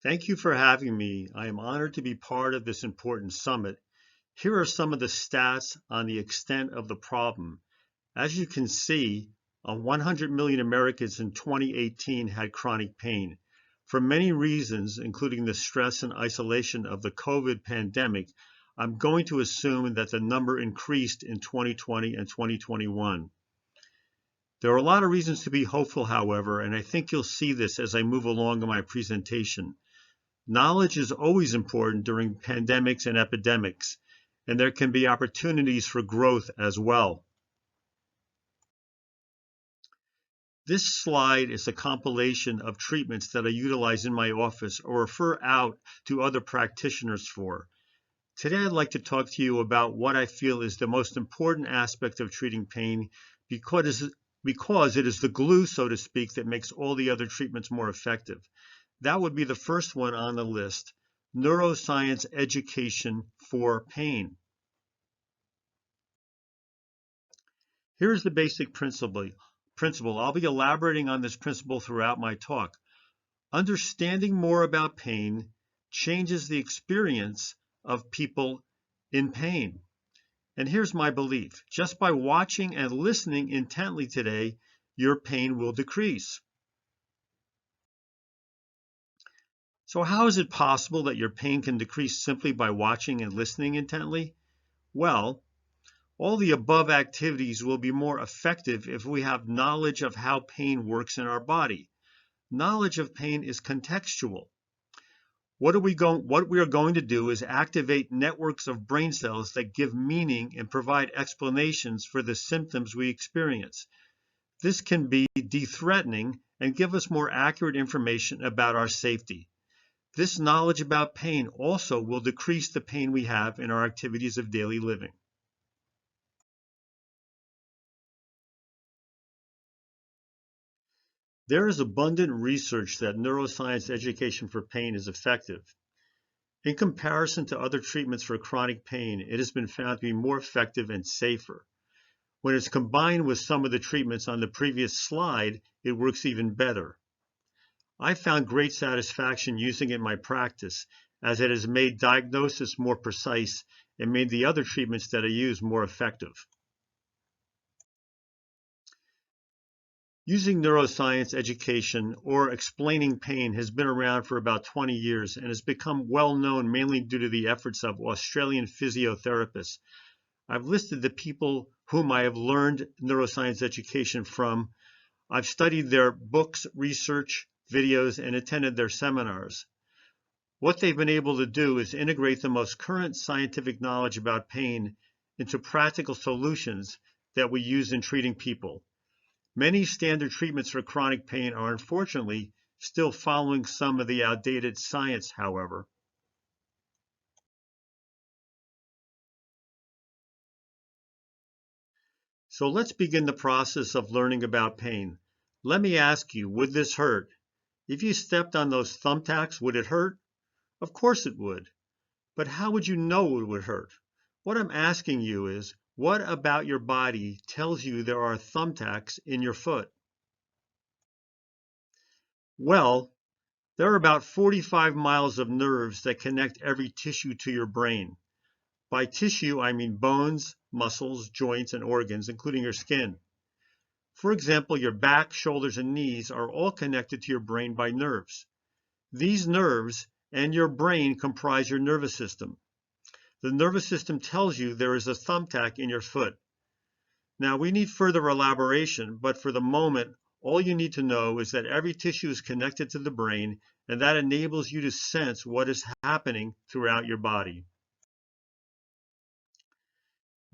Thank you for having me. I am honored to be part of this important summit. Here are some of the stats on the extent of the problem. As you can see, 100 million Americans in 2018 had chronic pain. For many reasons, including the stress and isolation of the COVID pandemic, I'm going to assume that the number increased in 2020 and 2021. There are a lot of reasons to be hopeful, however, and I think you'll see this as I move along in my presentation. Knowledge is always important during pandemics and epidemics, and there can be opportunities for growth as well. This slide is a compilation of treatments that I utilize in my office or refer out to other practitioners for. Today I'd like to talk to you about what I feel is the most important aspect of treating pain because it is the glue, so to speak, that makes all the other treatments more effective. That would be the first one on the list, neuroscience education for pain. Here's the basic principle. I'll be elaborating on this principle throughout my talk. Understanding more about pain changes the experience of people in pain. And here's my belief. Just by watching and listening intently today, your pain will decrease. So how is it possible that your pain can decrease simply by watching and listening intently? Well, all the above activities will be more effective if we have knowledge of how pain works in our body. Knowledge of pain is contextual. What we are going to do is activate networks of brain cells that give meaning and provide explanations for the symptoms we experience. This can be de-threatening and give us more accurate information about our safety. This knowledge about pain also will decrease the pain we have in our activities of daily living. There is abundant research that neuroscience education for pain is effective. In comparison to other treatments for chronic pain, it has been found to be more effective and safer. When it's combined with some of the treatments on the previous slide, it works even better. I found great satisfaction using it in my practice, as it has made diagnosis more precise and made the other treatments that I use more effective. Using neuroscience education or explaining pain has been around for about 20 years and has become well known mainly due to the efforts of Australian physiotherapists. I've listed the people whom I have learned neuroscience education from. I've studied their books, research, videos, and attended their seminars. What they've been able to do is integrate the most current scientific knowledge about pain into practical solutions that we use in treating people. Many standard treatments for chronic pain are unfortunately still following some of the outdated science, however. So let's begin the process of learning about pain. Let me ask you, would this hurt? If you stepped on those thumbtacks, would it hurt? Of course it would. But how would you know it would hurt? What I'm asking you is, what about your body tells you there are thumbtacks in your foot? Well, there are about 45 miles of nerves that connect every tissue to your brain. By tissue, I mean bones, muscles, joints, and organs, including your skin. For example, your back, shoulders, and knees are all connected to your brain by nerves. These nerves and your brain comprise your nervous system. The nervous system tells you there is a thumbtack in your foot. Now, we need further elaboration, but for the moment, all you need to know is that every tissue is connected to the brain, and that enables you to sense what is happening throughout your body.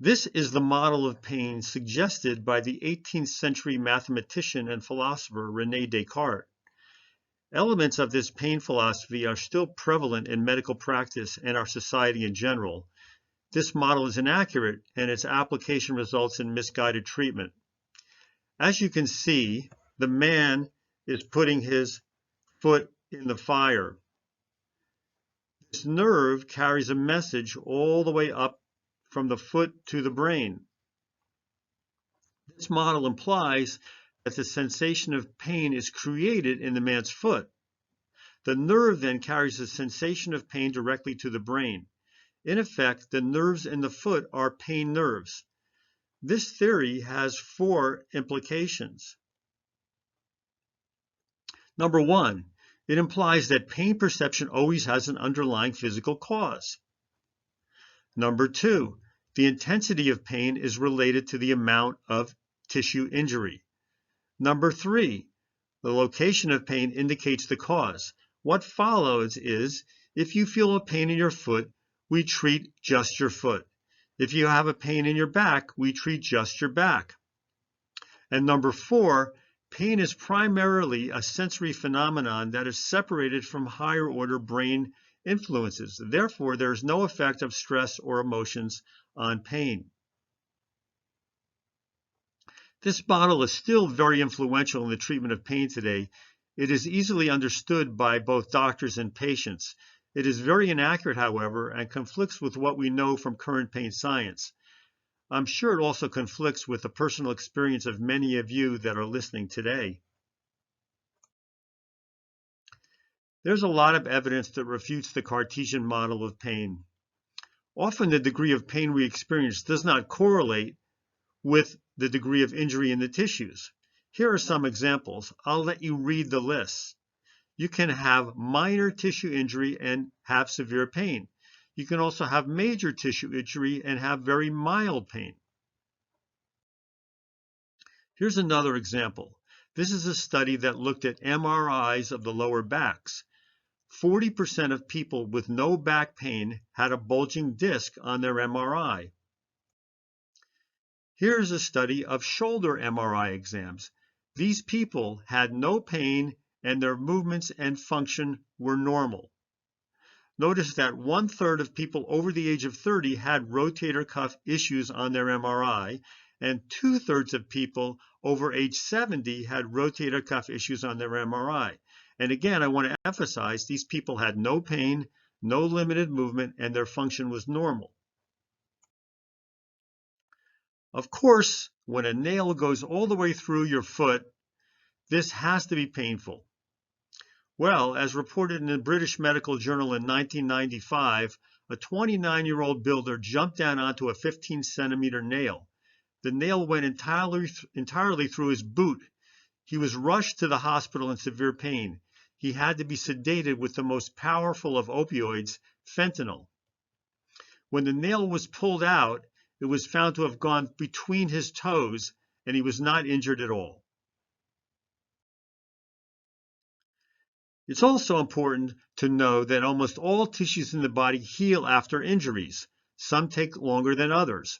This is the model of pain suggested by the 18th century mathematician and philosopher René Descartes. Elements of this pain philosophy are still prevalent in medical practice and our society in general. This model is inaccurate, and its application results in misguided treatment. As you can see, the man is putting his foot in the fire. This nerve carries a message all the way up from the foot to the brain. This model implies that the sensation of pain is created in the man's foot. The nerve then carries the sensation of pain directly to the brain. In effect, the nerves in the foot are pain nerves. This theory has 4 implications. Number 1, it implies that pain perception always has an underlying physical cause. Number 2, the intensity of pain is related to the amount of tissue injury. Number 3, the location of pain indicates the cause. What follows is, if you feel a pain in your foot, we treat just your foot. If you have a pain in your back, we treat just your back. And number 4, pain is primarily a sensory phenomenon that is separated from higher order brain influences. Therefore, there is no effect of stress or emotions on pain. This model is still very influential in the treatment of pain today. It is easily understood by both doctors and patients. It is very inaccurate, however, and conflicts with what we know from current pain science. I'm sure it also conflicts with the personal experience of many of you that are listening today. There's a lot of evidence that refutes the Cartesian model of pain. Often the degree of pain we experience does not correlate with the degree of injury in the tissues. Here are some examples. I'll let you read the list. You can have minor tissue injury and have severe pain. You can also have major tissue injury and have very mild pain. Here's another example. This is a study that looked at MRIs of the lower backs. 40% of people with no back pain had a bulging disc on their MRI. Here's a study of shoulder MRI exams. These people had no pain and their movements and function were normal. Notice that 1/3 of people over the age of 30 had rotator cuff issues on their MRI, and 2/3 of people over age 70 had rotator cuff issues on their MRI. And again, I want to emphasize these people had no pain, no limited movement, and their function was normal. Of course, when a nail goes all the way through your foot, this has to be painful. Well, as reported in the British Medical Journal in 1995, a 29-year-old builder jumped down onto a 15-centimeter nail. The nail went entirely through his boot. He was rushed to the hospital in severe pain. He had to be sedated with the most powerful of opioids, fentanyl. When the nail was pulled out, it was found to have gone between his toes, and he was not injured at all. It's also important to know that almost all tissues in the body heal after injuries. Some take longer than others.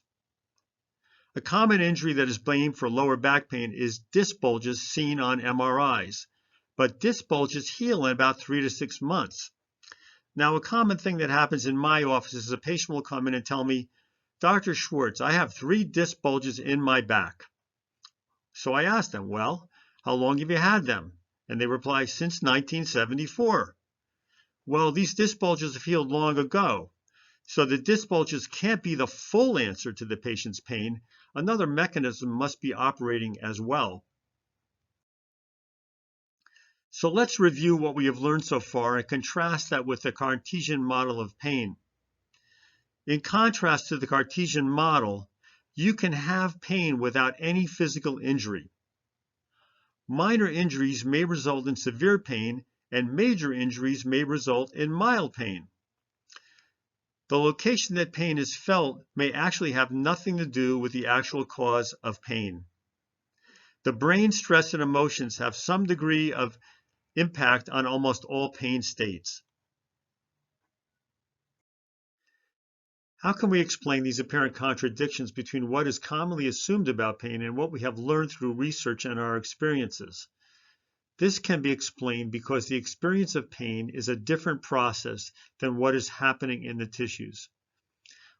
A common injury that is blamed for lower back pain is disc bulges seen on MRIs. But disc bulges heal in about 3 to 6 months. Now, a common thing that happens in my office is a patient will come in and tell me, Dr. Schwartz, I have 3 disc bulges in my back. So I ask them, well, how long have you had them? And they reply, since 1974. Well, these disc bulges have healed long ago. So the disc bulges can't be the full answer to the patient's pain. Another mechanism must be operating as well. So let's review what we have learned so far and contrast that with the Cartesian model of pain. In contrast to the Cartesian model, you can have pain without any physical injury. Minor injuries may result in severe pain, and major injuries may result in mild pain. The location that pain is felt may actually have nothing to do with the actual cause of pain. The brain stress and emotions have some degree of impact on almost all pain states. How can we explain these apparent contradictions between what is commonly assumed about pain and what we have learned through research and our experiences? This can be explained because the experience of pain is a different process than what is happening in the tissues.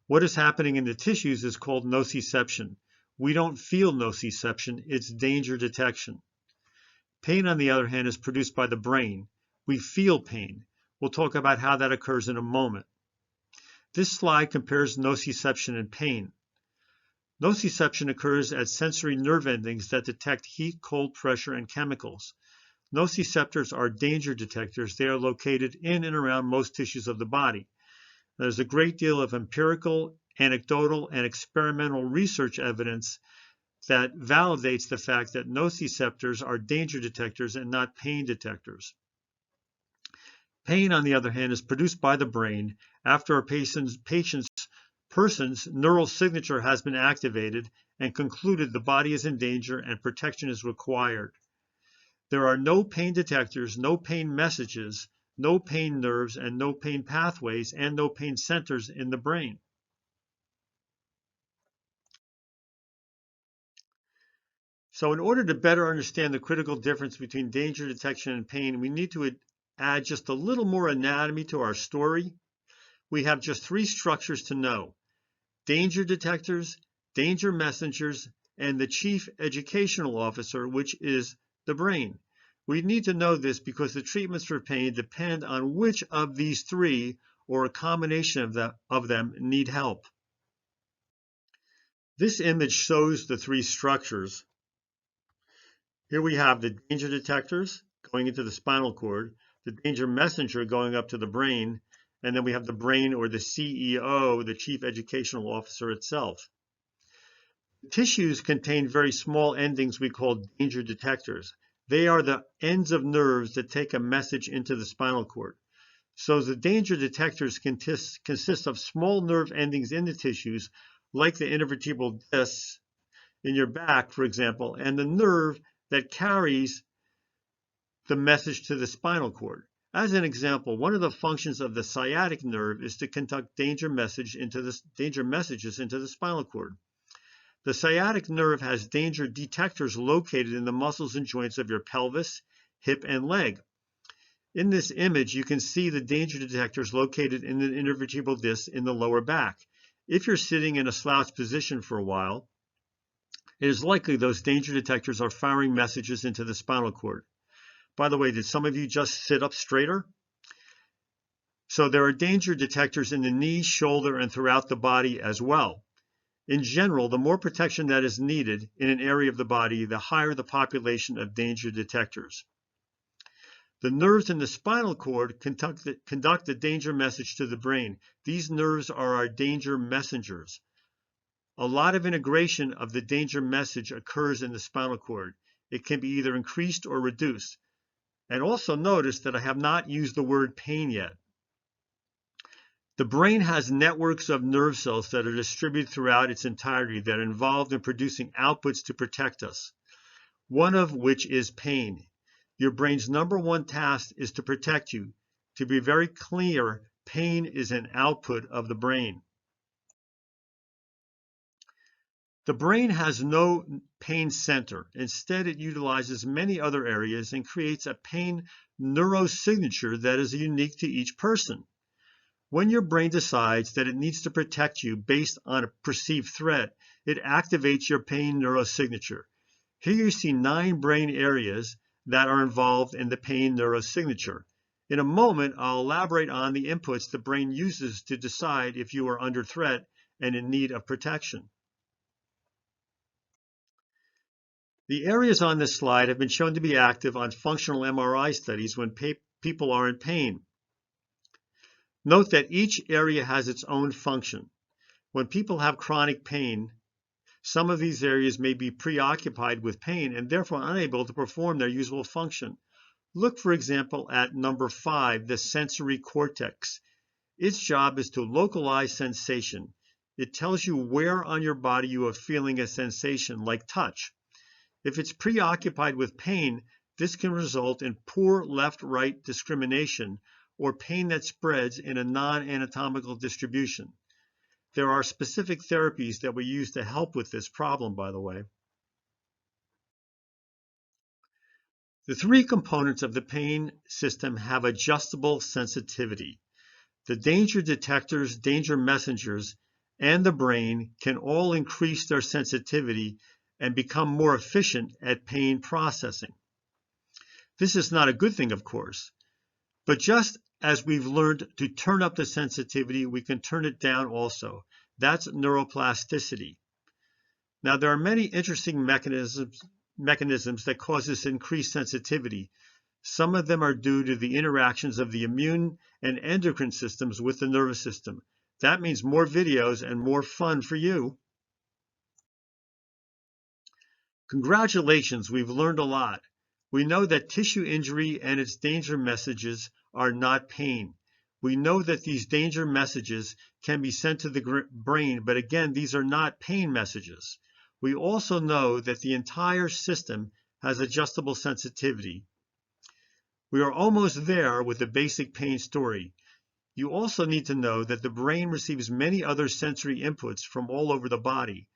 What is happening in the tissues is called nociception. We don't feel nociception, it's danger detection. Pain, on the other hand, is produced by the brain. We feel pain. We'll talk about how that occurs in a moment. This slide compares nociception and pain. Nociception occurs at sensory nerve endings that detect heat, cold, pressure, and chemicals. Nociceptors are danger detectors. They are located in and around most tissues of the body. There's a great deal of empirical, anecdotal, and experimental research evidence that validates the fact that nociceptors are danger detectors and not pain detectors. Pain, on the other hand, is produced by the brain after a person's neural signature has been activated and concluded the body is in danger and protection is required. There are no pain detectors, no pain messages, no pain nerves, and no pain pathways, and no pain centers in the brain. So in order to better understand the critical difference between danger detection and pain, we need to add just a little more anatomy to our story. We have just 3 structures to know: danger detectors, danger messengers, and the chief educational officer, which is the brain. We need to know this because the treatments for pain depend on which of these 3 or a combination of them need help. This image shows the 3 structures. Here we have the danger detectors going into the spinal cord, the danger messenger going up to the brain, and then we have the brain, or the CEO, the chief educational officer itself. Tissues contain very small endings we call danger detectors. They are the ends of nerves that take a message into the spinal cord. So the danger detectors consist of small nerve endings in the tissues, like the intervertebral discs in your back, for example, and the nerve that carries the message to the spinal cord. As an example, one of the functions of the sciatic nerve is to conduct danger messages into the spinal cord. The sciatic nerve has danger detectors located in the muscles and joints of your pelvis, hip, and leg. In this image, you can see the danger detectors located in the intervertebral disc in the lower back. If you're sitting in a slouched position for a while, it is likely those danger detectors are firing messages into the spinal cord. By the way, did some of you just sit up straighter? So there are danger detectors in the knee, shoulder, and throughout the body as well. In general, the more protection that is needed in an area of the body, the higher the population of danger detectors. The nerves in the spinal cord conduct the danger message to the brain. These nerves are our danger messengers. A lot of integration of the danger message occurs in the spinal cord. It can be either increased or reduced. And also notice that I have not used the word pain yet. The brain has networks of nerve cells that are distributed throughout its entirety that are involved in producing outputs to protect us, one of which is pain. Your brain's number 1 task is to protect you. To be very clear, pain is an output of the brain. The brain has no pain center. Instead, it utilizes many other areas and creates a pain neurosignature that is unique to each person. When your brain decides that it needs to protect you based on a perceived threat, it activates your pain neurosignature. Here you see 9 brain areas that are involved in the pain neurosignature. In a moment, I'll elaborate on the inputs the brain uses to decide if you are under threat and in need of protection. The areas on this slide have been shown to be active on functional MRI studies when people are in pain. Note that each area has its own function. When people have chronic pain, some of these areas may be preoccupied with pain and therefore unable to perform their usual function. Look, for example, at number 5, the sensory cortex. Its job is to localize sensation. It tells you where on your body you are feeling a sensation, like touch. If it's preoccupied with pain, this can result in poor left-right discrimination or pain that spreads in a non-anatomical distribution. There are specific therapies that we use to help with this problem, by the way. The 3 components of the pain system have adjustable sensitivity. The danger detectors, danger messengers, and the brain can all increase their sensitivity and become more efficient at pain processing. This is not a good thing, of course, but just as we've learned to turn up the sensitivity, we can turn it down also. That's neuroplasticity. Now, there are many interesting mechanisms that cause this increased sensitivity. Some of them are due to the interactions of the immune and endocrine systems with the nervous system. That means more videos and more fun for you. Congratulations, we've learned a lot. We know that tissue injury and its danger messages are not pain. We know that these danger messages can be sent to the brain, but again, these are not pain messages. We also know that the entire system has adjustable sensitivity. We are almost there with the basic pain story. You also need to know that the brain receives many other sensory inputs from all over the body.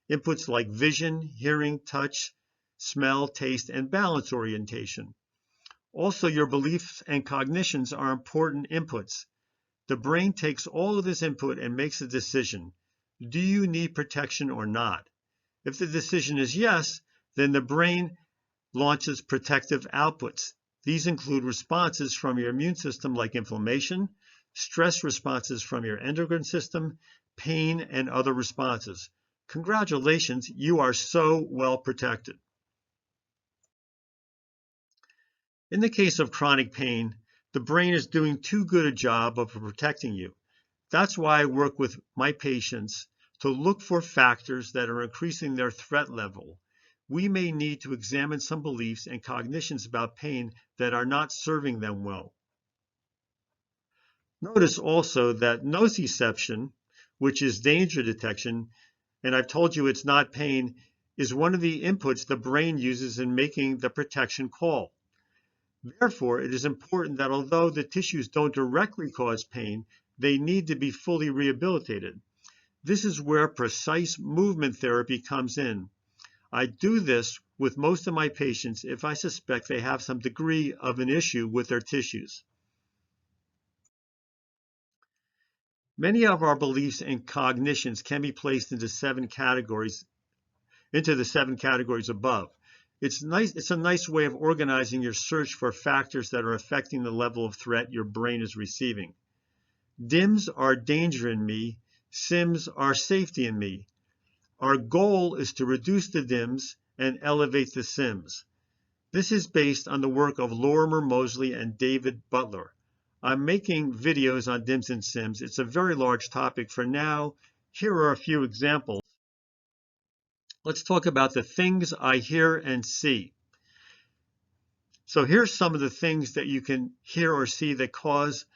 Inputs like vision, hearing, touch, smell, taste, and balance orientation. Also, your beliefs and cognitions are important inputs. The brain takes all of this input and makes a decision. Do you need protection or not? If the decision is yes, then the brain launches protective outputs. These include responses from your immune system like inflammation, stress responses from your endocrine system, pain, and other responses. Congratulations, you are so well protected. In the case of chronic pain, the brain is doing too good a job of protecting you. That's why I work with my patients to look for factors that are increasing their threat level. We may need to examine some beliefs and cognitions about pain that are not serving them well. Notice also that nociception, which is danger detection, and I've told you it's not pain, is one of the inputs the brain uses in making the protection call. Therefore, it is important that although the tissues don't directly cause pain, they need to be fully rehabilitated. This is where precise movement therapy comes in. I do this with most of my patients if I suspect they have some degree of an issue with their tissues. Many of our beliefs and cognitions can be placed into the 7 categories above. It's a nice way of organizing your search for factors that are affecting the level of threat your brain is receiving. DIMS are danger in me, SIMS are safety in me. Our goal is to reduce the DIMS and elevate the SIMS. This is based on the work of Lorimer Moseley and David Butler. I'm making videos on DIMS and SIMS. It's a very large topic. For now, here are a few examples. Let's talk about the things I hear and see. So here's some of the things that you can hear or see that cause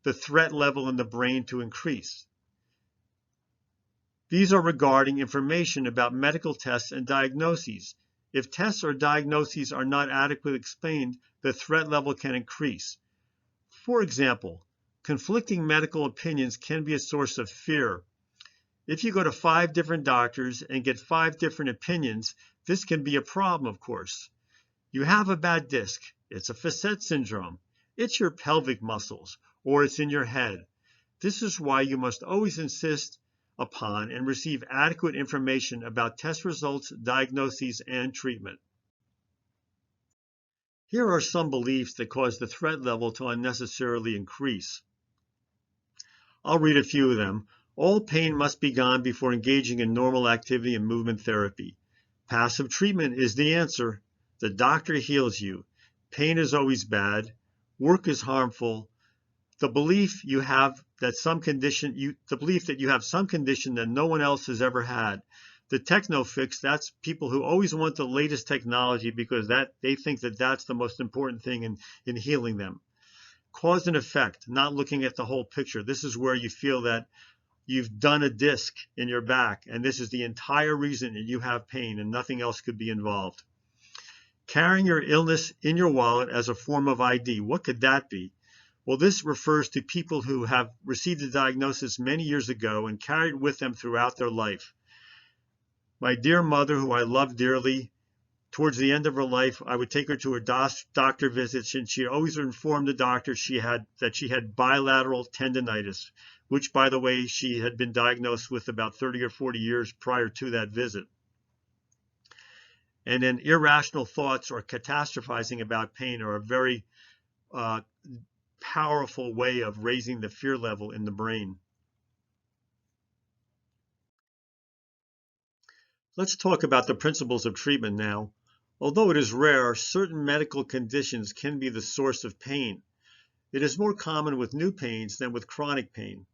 the threat level in the brain to increase. These are regarding information about medical tests and diagnoses. If tests or diagnoses are not adequately explained, the threat level can increase. For example, conflicting medical opinions can be a source of fear. If you go to 5 different doctors and get 5 different opinions, this can be a problem, of course. You have a bad disc, it's a facet syndrome, it's your pelvic muscles, or it's in your head. This is why you must always insist upon and receive adequate information about test results, diagnoses, and treatment. Here are some beliefs that cause the threat level to unnecessarily increase. I'll read a few of them. All pain must be gone before engaging in normal activity and movement therapy. Passive treatment is the answer. The doctor heals you. Pain is always bad. Work is harmful. The belief you have that some condition that no one else has ever had. The techno fix, that's people who always want the latest technology because they think that that's the most important thing in healing them. Cause and effect, not looking at the whole picture. This is where you feel that you've done a disc in your back and this is the entire reason that you have pain and nothing else could be involved. Carrying your illness in your wallet as a form of ID. What could that be? Well, this refers to people who have received a diagnosis many years ago and carried with them throughout their life. My dear mother, who I love dearly, towards the end of her life, I would take her to her doctor visits, and she always informed the doctor that she had bilateral tendinitis, which, by the way, she had been diagnosed with about 30 or 40 years prior to that visit. And then irrational thoughts or catastrophizing about pain are a very powerful way of raising the fear level in the brain. Let's talk about the principles of treatment now. Although it is rare, certain medical conditions can be the source of pain. It is more common with new pains than with chronic pain.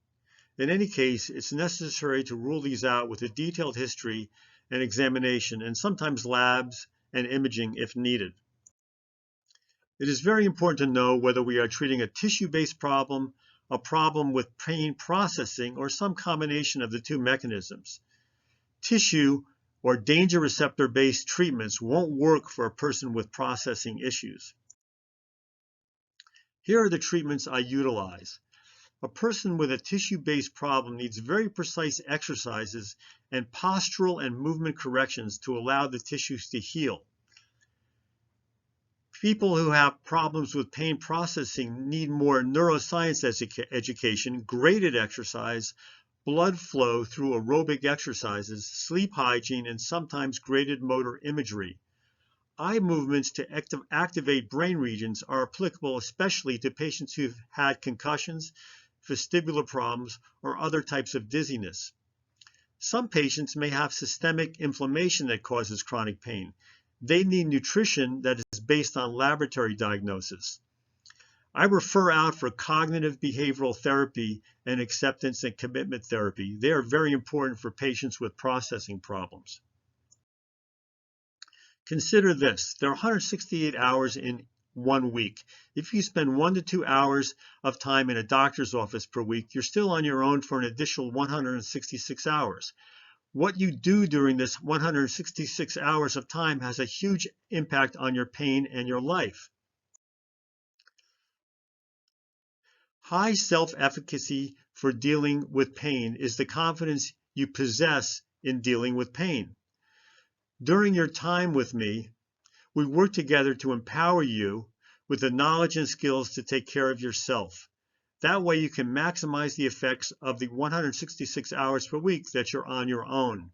In any case, it's necessary to rule these out with a detailed history and examination, and sometimes labs and imaging if needed. It is very important to know whether we are treating a tissue-based problem, a problem with pain processing, or some combination of the two mechanisms. Tissue or danger receptor-based treatments won't work for a person with processing issues. Here are the treatments I utilize. A person with a tissue-based problem needs very precise exercises and postural and movement corrections to allow the tissues to heal. People who have problems with pain processing need more neuroscience education, graded exercise, blood flow through aerobic exercises, sleep hygiene, and sometimes graded motor imagery. Eye movements to activate brain regions are applicable especially to patients who've had concussions, vestibular problems, or other types of dizziness. Some patients may have systemic inflammation that causes chronic pain. They need nutrition that is based on laboratory diagnosis. I refer out for cognitive behavioral therapy and acceptance and commitment therapy. They are very important for patients with processing problems. Consider this, there are 168 hours in 1 week. If you spend 1 to 2 hours of time in a doctor's office per week, you're still on your own for an additional 166 hours. What you do during this 166 hours of time has a huge impact on your pain and your life. High self-efficacy for dealing with pain is the confidence you possess in dealing with pain. During your time with me, we work together to empower you with the knowledge and skills to take care of yourself. That way you can maximize the effects of the 166 hours per week that you're on your own.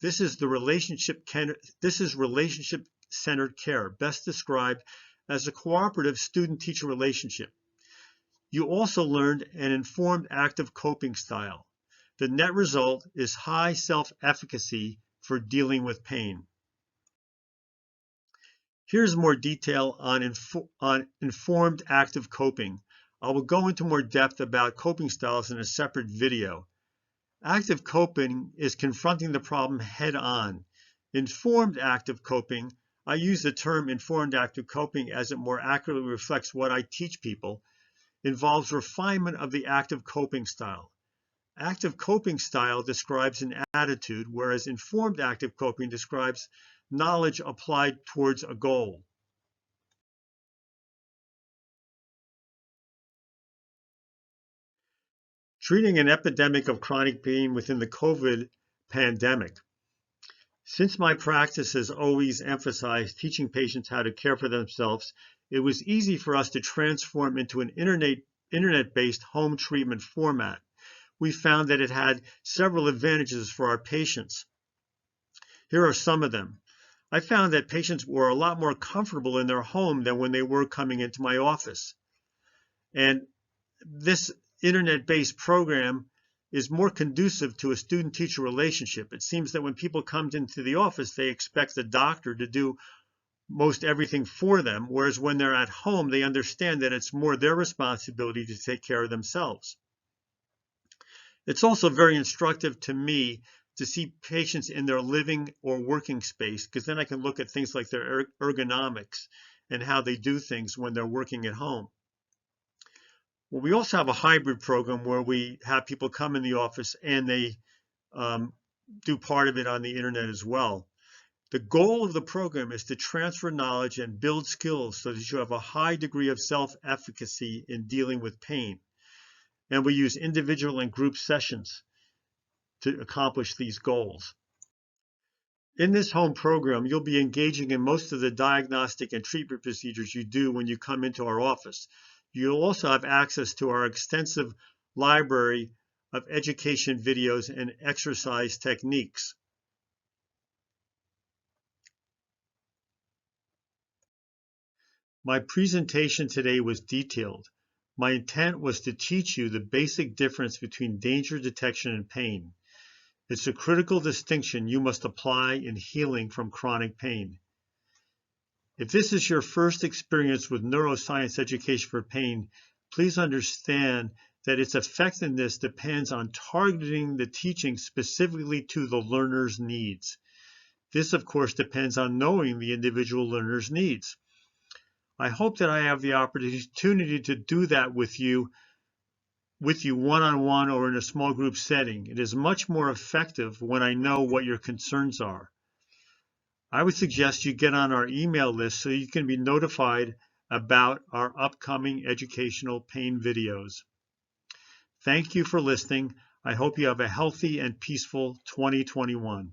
This is relationship-centered care, best described as a cooperative student-teacher relationship. You also learned an informed active coping style. The net result is high self-efficacy for dealing with pain. Here's more detail on informed active coping. I will go into more depth about coping styles in a separate video. Active coping is confronting the problem head-on. Informed active coping, I use the term informed active coping as it more accurately reflects what I teach people, involves refinement of the active coping style. Active coping style describes an attitude, whereas informed active coping describes knowledge applied towards a goal. Treating an epidemic of chronic pain within the COVID pandemic. Since my practice has always emphasized teaching patients how to care for themselves, it was easy for us to transform into an internet-based home treatment format. We found that it had several advantages for our patients. Here are some of them. I found that patients were a lot more comfortable in their home than when they were coming into my office. And this internet-based program is more conducive to a student-teacher relationship. It seems that when people come into the office, they expect the doctor to do most everything for them, whereas when they're at home, they understand that it's more their responsibility to take care of themselves. It's also very instructive to me to see patients in their living or working space, because then I can look at things like their ergonomics and how they do things when they're working at home. Well, we also have a hybrid program where we have people come in the office and they do part of it on the internet as well. The goal of the program is to transfer knowledge and build skills so that you have a high degree of self-efficacy in dealing with pain. And we use individual and group sessions to accomplish these goals. In this home program, you'll be engaging in most of the diagnostic and treatment procedures you do when you come into our office. You'll also have access to our extensive library of education videos and exercise techniques. My presentation today was detailed. My intent was to teach you the basic difference between danger detection and pain. It's a critical distinction you must apply in healing from chronic pain. If this is your first experience with neuroscience education for pain, please understand that its effectiveness depends on targeting the teaching specifically to the learner's needs. This, of course, depends on knowing the individual learner's needs. I hope that I have the opportunity to do that with you one-on-one or in a small group setting. It is much more effective when I know what your concerns are. I would suggest you get on our email list so you can be notified about our upcoming educational pain videos. Thank you for listening. I hope you have a healthy and peaceful 2021.